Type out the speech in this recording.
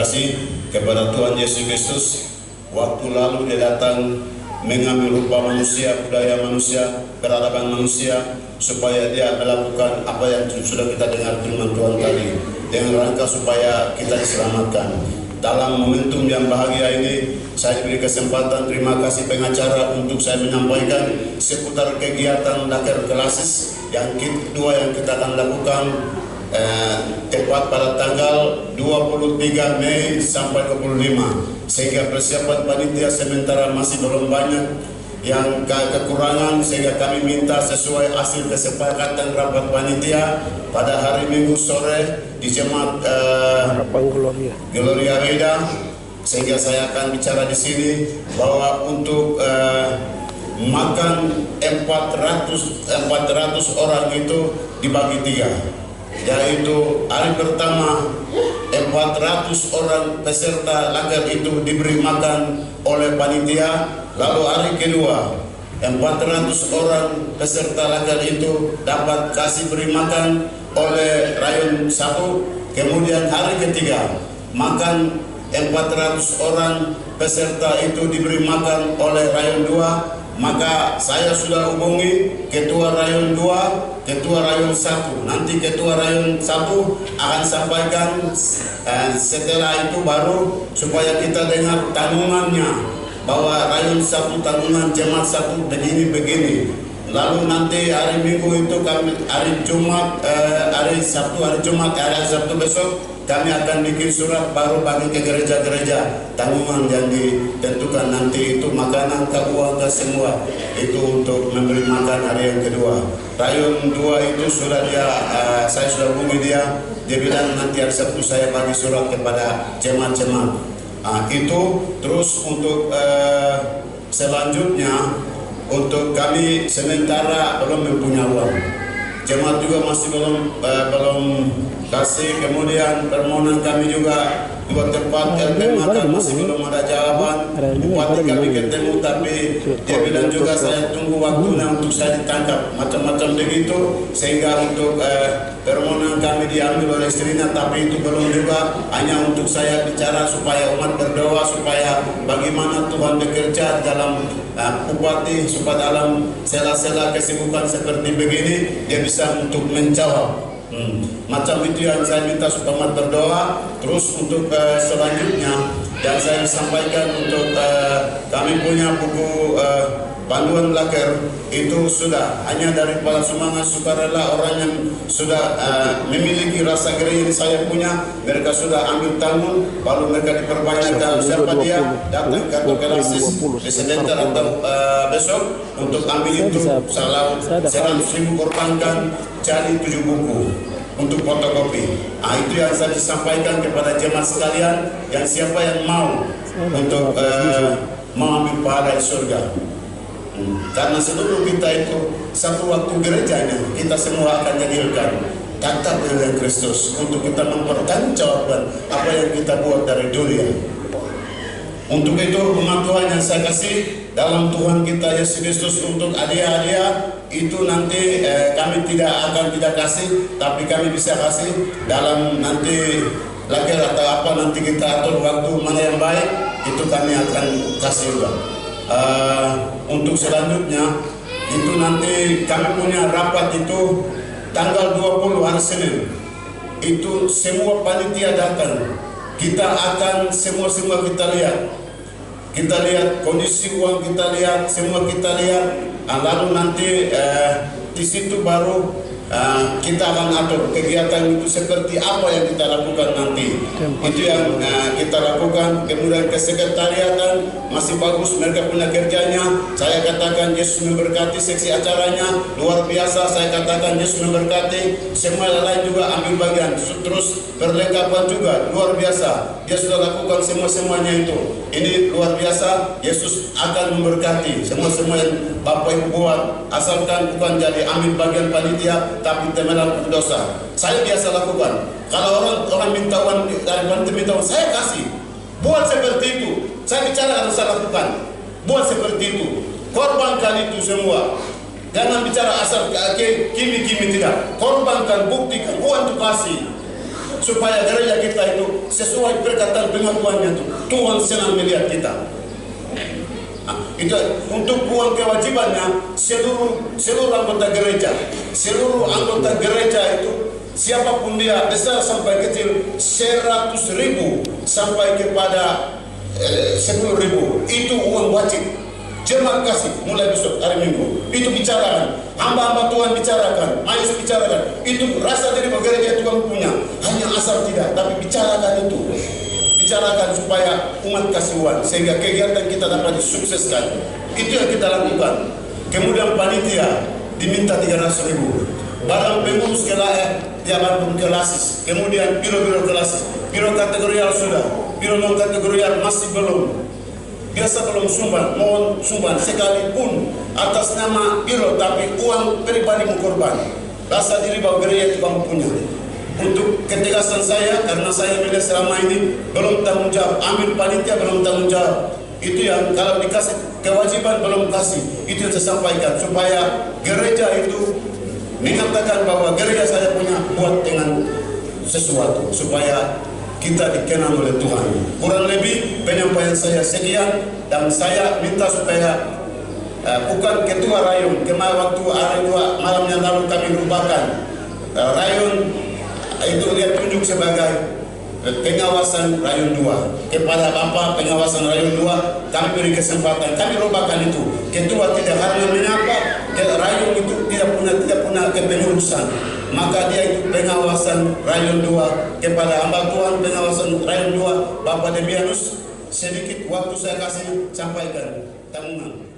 kasih kepada Tuhan Yesus Kristus. Waktu lalu dia datang mengambil rupa manusia, budaya manusia, peradaban manusia, supaya dia melakukan apa yang sudah kita dengar firman Tuhan tadi, dengan rangka supaya kita diselamatkan. Dalam momentum yang bahagia ini, saya diberi kesempatan, terima kasih pengacara, untuk saya menyampaikan seputar kegiatan Laker Klasis yang kedua yang kita akan lakukan tepat pada tanggal 23 Mei sampai 25, sehingga persiapan panitia sementara masih belum banyak yang kekurangan, sehingga kami minta sesuai hasil kesepakatan rapat panitia pada hari Minggu sore di jemaat Gloria Reda, sehingga saya akan bicara di sini bahwa untuk makan 400 orang itu dibagi 3, yaitu hari pertama 400 orang peserta laker itu diberi makan oleh panitia. Lalu hari kedua 400 orang peserta laker itu dapat kasih beri makan oleh rayon 1. Kemudian hari ketiga makan 400 orang peserta itu diberi makan oleh rayon 2. Maka saya sudah hubungi ketua rayon 2, ketua rayon 1. Nanti ketua rayon 1 akan sampaikan setelah itu baru supaya kita dengar tanggungannya, bahwa rayon 1 tanggungan jemaat 1 begini. Lalu nanti hari Minggu itu kami hari Jumat, hari Sabtu besok kami akan bikin surat baru bagi ke gereja-gereja tanggungan yang ditentukan nanti itu makanan keluarga semua itu untuk memberi makan hari yang kedua. Rayon 2 itu sudah saya sudah hubungi dia bilang nanti hari Sabtu saya bagi surat kepada jemaat-jemaat. Itu terus untuk selanjutnya untuk kami sementara belum mempunyai uang. Jemaat juga masih belum kasih. Kemudian permohonan kami juga dua tempat LP makan masih belum ada jawaban. Bupati kami ketemu tapi dia bilang juga saya tunggu waktunya untuk saya ditangkap macam-macam begitu, sehingga untuk permohonan kami diambil oleh istrinya, tapi itu belum juga, hanya untuk saya bicara supaya umat berdoa supaya bagaimana Tuhan bekerja dalam bupati supaya dalam sela-sela kesibukan seperti begini dia bisa untuk menjawab. Macam itu yang saya minta supaya umat berdoa. Terus untuk selanjutnya yang saya sampaikan untuk kami punya buku panduan laker itu sudah hanya dari para semangat sukarela, orang yang sudah memiliki rasa gereja saya punya, mereka sudah ambil tanggung, lalu mereka diperbanyak dalam siapa dia datang ke Klasis presenter atau besok untuk ambil itu salah 100.000 korbankan jadi 7 buku untuk fotokopi. Itu yang saya sampaikan kepada jemaat sekalian, yang siapa yang mau untuk mengambil pahala di surga. Karena seluruh kita itu satu waktu gerejanya kita semua akan jadikan tatap dengan Kristus untuk kita mempertanggungjawabkan apa yang kita buat dari dunia. Untuk itu umat Tuhan yang saya kasih dalam Tuhan kita Yesus Kristus, untuk hadiah-hadiah itu nanti kami tidak kasih, tapi kami bisa kasih dalam nanti laker atau apa nanti kita atur waktu mana yang baik itu kami akan kasih juga. Untuk selanjutnya itu nanti kami punya rapat itu tanggal 20 hari Senin. Itu semua panitia datang. Kita akan semua kita lihat kondisi uang, kita lihat semua, kita lihat. Lalu nanti di situ baru kita akan atur kegiatan itu seperti apa yang kita lakukan nanti. Itu yang kita lakukan. Kemudian kesekretariatan masih bagus, mereka punya kerjanya. Saya katakan Yesus memberkati seksi acaranya luar biasa. Saya katakan Yesus memberkati semua lain juga ambil bagian. Terus perlengkapan juga luar biasa. Dia sudah lakukan semuanya itu. Ini luar biasa. Yesus akan memberkati semua yang Bapak Ibu buat, asalkan bukan jadi ambil bagian panitia tapi temenan dosa. Saya biasa lakukan. Kalau orang minta uang dari panitia, minta uang, saya kasih. Buat seperti itu. Saya bicara harus saya lakukan. Buat seperti itu. Korbankan itu semua. Jangan bicara asal kimi tidak. Korbankan, buktikan, uang itu kasih. supaya gereja kita itu sesuai perkataan pengakuannya itu. Tuhan senang melihat kita. Itu untuk uang kewajibannya seluruh anggota gereja, seluruh anggota gereja itu siapapun dia, besar sampai kecil, 100.000 sampai kepada 10.000, itu uang wajib. Jemaat kasih mulai besok hari Minggu itu bicarakan, hamba-hamba Tuhan bicarakan, Mayus bicarakan, itu rasa dari gereja Tuhan punya, hanya asal tidak, tapi bicarakan itu. Bicarakan supaya umat kasih uang sehingga kegiatan kita dapat disukseskan. Itu yang kita lakukan. Kemudian panitia diminta 300.000. Barang pengurus barang kelasis. Kemudian biro-biro kelasis, biro kategorial sudah, biro non kategorial masih belum. Biasa belum sumbang, mohon sumbang sekalipun atas nama biro tapi uang pribadi korban. Rasa diri bahwa gereja itu kamu punya. Untuk ketegasan saya, karena saya melihat selama ini belum tanggung jawab, ambil panitia belum tanggung jawab. Itu yang kalau dikasih kewajiban belum kasih, itu yang saya sampaikan supaya gereja itu mengatakan bahwa gereja saya punya buat dengan sesuatu supaya kita dikenal oleh Tuhan. Kurang lebih penyampaian saya sekian, dan saya minta supaya bukan ketua rayon, kemarin waktu hari 2 malam yang lalu kami lupakan rayon itu dia tunjuk sebagai pengawasan rayon 2 kepada Bapak pengawasan rayon 2, kami beri kesempatan, kami lupakan itu. Ketua tidak harus menyapa, rayon itu tidak punya kepengurusan, maka dia itu pengawasan rayon 2 kepada hamba Tuhan, pengawasan rayon 2 Bapak Demianus. Sedikit waktu saya kasih, sampaikan tanggungan.